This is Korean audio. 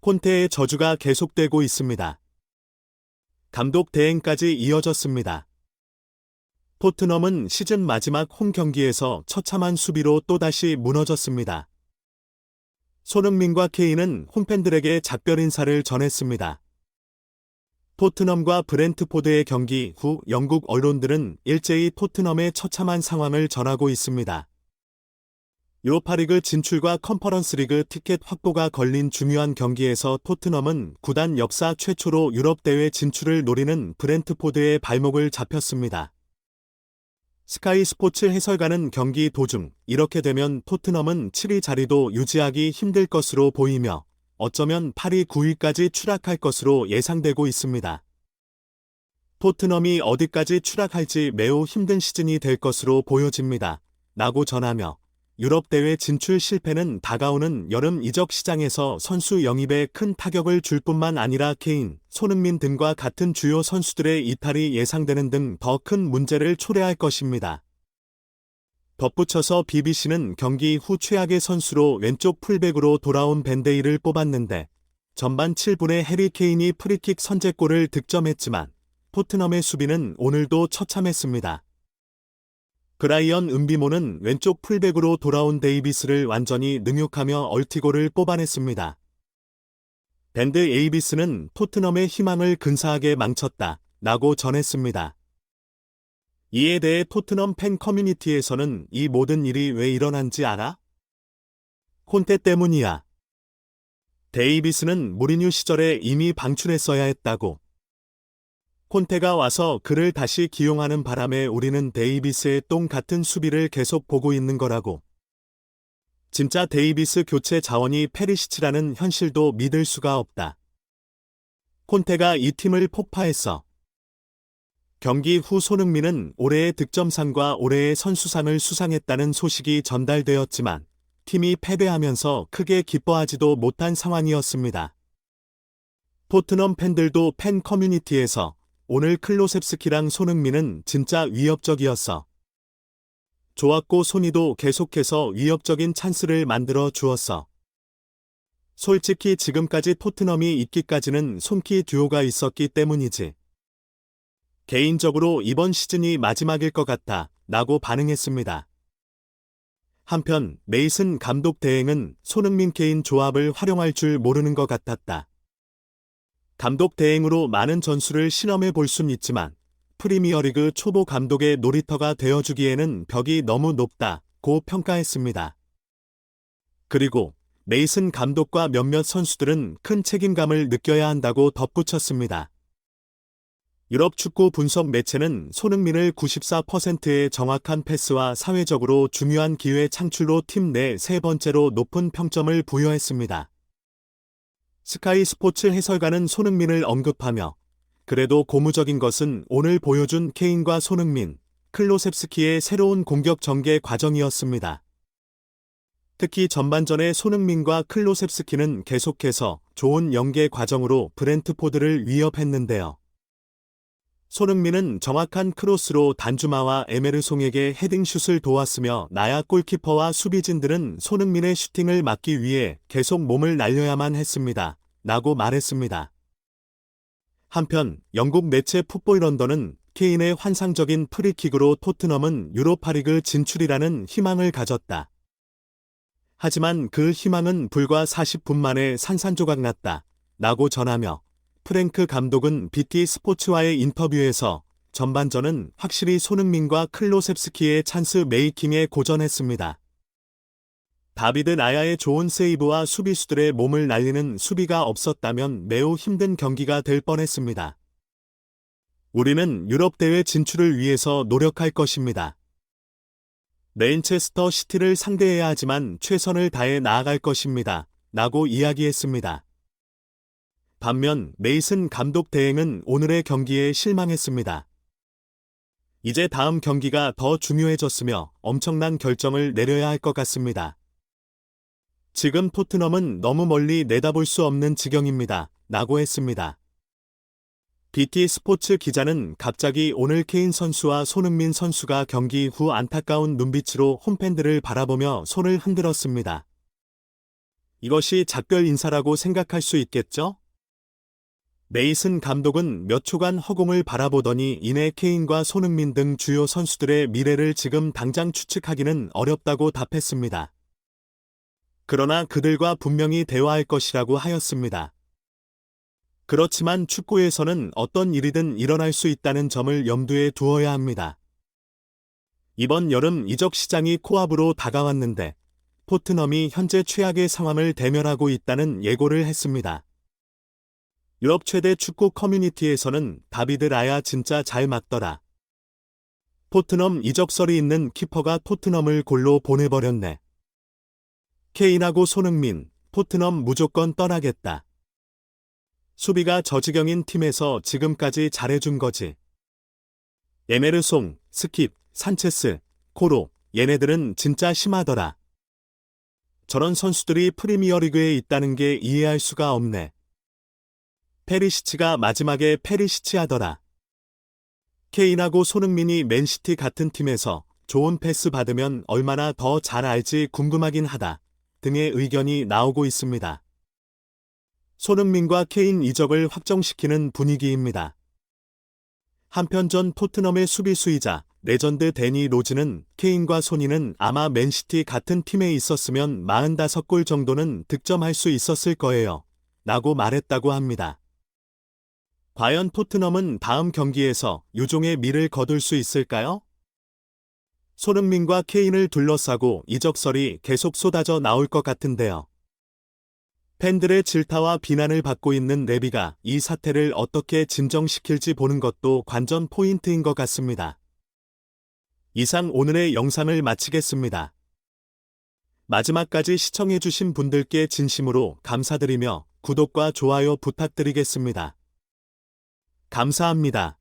콘테의 저주가 계속되고 있습니다. 감독 대행까지 이어졌습니다. 토트넘은 시즌 마지막 홈 경기에서 처참한 수비로 또다시 무너졌습니다. 손흥민과 케인은 홈팬들에게 작별 인사를 전했습니다. 토트넘과 브렌트포드의 경기 후 영국 언론들은 일제히 토트넘의 처참한 상황을 전하고 있습니다. 유로파리그 진출과 컨퍼런스리그 티켓 확보가 걸린 중요한 경기에서 토트넘은 구단 역사 최초로 유럽대회 진출을 노리는 브렌트포드의 발목을 잡혔습니다. 스카이 스포츠 해설가는 경기 도중 이렇게 되면 토트넘은 7위 자리도 유지하기 힘들 것으로 보이며 어쩌면 8위, 9위까지 추락할 것으로 예상되고 있습니다. 토트넘이 어디까지 추락할지 매우 힘든 시즌이 될 것으로 보여집니다. 라고 전하며 유럽대회 진출 실패는 다가오는 여름 이적 시장에서 선수 영입에 큰 타격을 줄 뿐만 아니라 케인, 손흥민 등과 같은 주요 선수들의 이탈이 예상되는 등 더 큰 문제를 초래할 것입니다. 덧붙여서 BBC는 경기 후 최악의 선수로 왼쪽 풀백으로 돌아온 벤데이를 뽑았는데 전반 7분에 해리 케인이 프리킥 선제골을 득점했지만 토트넘의 수비는 오늘도 처참했습니다. 브라이언 음비모는 왼쪽 풀백으로 돌아온 데이비스를 완전히 능욕하며 얼티고를 뽑아냈습니다. 밴드 에이비스는 토트넘의 희망을 근사하게 망쳤다 라고 전했습니다. 이에 대해 토트넘 팬 커뮤니티에서는 이 모든 일이 왜 일어난지 알아? 콘테 때문이야. 데이비스는 무리뉴 시절에 이미 방출했어야 했다고. 콘테가 와서 그를 다시 기용하는 바람에 우리는 데이비스의 똥 같은 수비를 계속 보고 있는 거라고. 진짜 데이비스 교체 자원이 페리시치라는 현실도 믿을 수가 없다. 콘테가 이 팀을 폭파했어. 경기 후 손흥민은 올해의 득점상과 올해의 선수상을 수상했다는 소식이 전달되었지만 팀이 패배하면서 크게 기뻐하지도 못한 상황이었습니다. 토트넘 팬들도 팬 커뮤니티에서 오늘 클로셉스키랑 손흥민은 진짜 위협적이었어. 좋았고 소니도 계속해서 위협적인 찬스를 만들어 주었어. 솔직히 지금까지 토트넘이 있기까지는 손키 듀오가 있었기 때문이지. 개인적으로 이번 시즌이 마지막일 것 같아 라고 반응했습니다. 한편 메이슨 감독 대행은 손흥민 케인 조합을 활용할 줄 모르는 것 같았다. 감독 대행으로 많은 전술을 실험해 볼 순 있지만 프리미어리그 초보 감독의 놀이터가 되어주기에는 벽이 너무 높다고 평가했습니다. 그리고 메이슨 감독과 몇몇 선수들은 큰 책임감을 느껴야 한다고 덧붙였습니다. 유럽 축구 분석 매체는 손흥민을 94%의 정확한 패스와 사회적으로 중요한 기회 창출로 팀 내 세 번째로 높은 평점을 부여했습니다. 스카이 스포츠 해설가는 손흥민을 언급하며 그래도 고무적인 것은 오늘 보여준 케인과 손흥민, 클로셉스키의 새로운 공격 전개 과정이었습니다. 특히 전반전에 손흥민과 클로셉스키는 계속해서 좋은 연계 과정으로 브렌트포드를 위협했는데요. 손흥민은 정확한 크로스로 단주마와 에메르송에게 헤딩슛을 도왔으며 나야 골키퍼와 수비진들은 손흥민의 슈팅을 막기 위해 계속 몸을 날려야만 했습니다. 라고 말했습니다. 한편 영국 매체 풋볼 런던은 케인의 환상적인 프리킥으로 토트넘은 유로파리그 진출이라는 희망을 가졌다. 하지만 그 희망은 불과 40분 만에 산산조각 났다. 라고 전하며 프랭크 감독은 BT 스포츠와의 인터뷰에서 전반전은 확실히 손흥민과 클로셉스키의 찬스 메이킹에 고전했습니다. 다비드 라야의 좋은 세이브와 수비수들의 몸을 날리는 수비가 없었다면 매우 힘든 경기가 될 뻔했습니다. 우리는 유럽대회 진출을 위해서 노력할 것입니다. 맨체스터 시티를 상대해야 하지만 최선을 다해 나아갈 것입니다. 라고 이야기했습니다. 반면 메이슨 감독 대행은 오늘의 경기에 실망했습니다. 이제 다음 경기가 더 중요해졌으며 엄청난 결정을 내려야 할 것 같습니다. 지금 토트넘은 너무 멀리 내다볼 수 없는 지경입니다. 라고 했습니다. BT 스포츠 기자는 갑자기 오늘 케인 선수와 손흥민 선수가 경기 후 안타까운 눈빛으로 홈팬들을 바라보며 손을 흔들었습니다. 이것이 작별 인사라고 생각할 수 있겠죠? 메이슨 감독은 몇 초간 허공을 바라보더니 이내 케인과 손흥민 등 주요 선수들의 미래를 지금 당장 추측하기는 어렵다고 답했습니다. 그러나 그들과 분명히 대화할 것이라고 하였습니다. 그렇지만 축구에서는 어떤 일이든 일어날 수 있다는 점을 염두에 두어야 합니다. 이번 여름 이적 시장이 코앞으로 다가왔는데 토트넘이 현재 최악의 상황을 대면하고 있다는 예고를 했습니다. 유럽 최대 축구 커뮤니티에서는 다비드 라야 진짜 잘 맞더라. 토트넘 이적설이 있는 키퍼가 토트넘을 골로 보내버렸네. 케인하고 손흥민, 토트넘 무조건 떠나겠다. 수비가 저지경인 팀에서 지금까지 잘해준 거지. 에메르송, 스킵, 산체스, 코로, 얘네들은 진짜 심하더라. 저런 선수들이 프리미어리그에 있다는 게 이해할 수가 없네. 페리시치가 마지막에 페리시치 하더라. 케인하고 손흥민이 맨시티 같은 팀에서 좋은 패스 받으면 얼마나 더 잘 알지 궁금하긴 하다 등의 의견이 나오고 있습니다. 손흥민과 케인 이적을 확정시키는 분위기입니다. 한편 전 토트넘의 수비수이자 레전드 데니 로즈는 케인과 손이는 아마 맨시티 같은 팀에 있었으면 45골 정도는 득점할 수 있었을 거예요. 라고 말했다고 합니다. 과연 토트넘은 다음 경기에서 유종의 미를 거둘 수 있을까요? 손흥민과 케인을 둘러싸고 이적설이 계속 쏟아져 나올 것 같은데요. 팬들의 질타와 비난을 받고 있는 레비가 이 사태를 어떻게 진정시킬지 보는 것도 관전 포인트인 것 같습니다. 이상 오늘의 영상을 마치겠습니다. 마지막까지 시청해주신 분들께 진심으로 감사드리며 구독과 좋아요 부탁드리겠습니다. 감사합니다.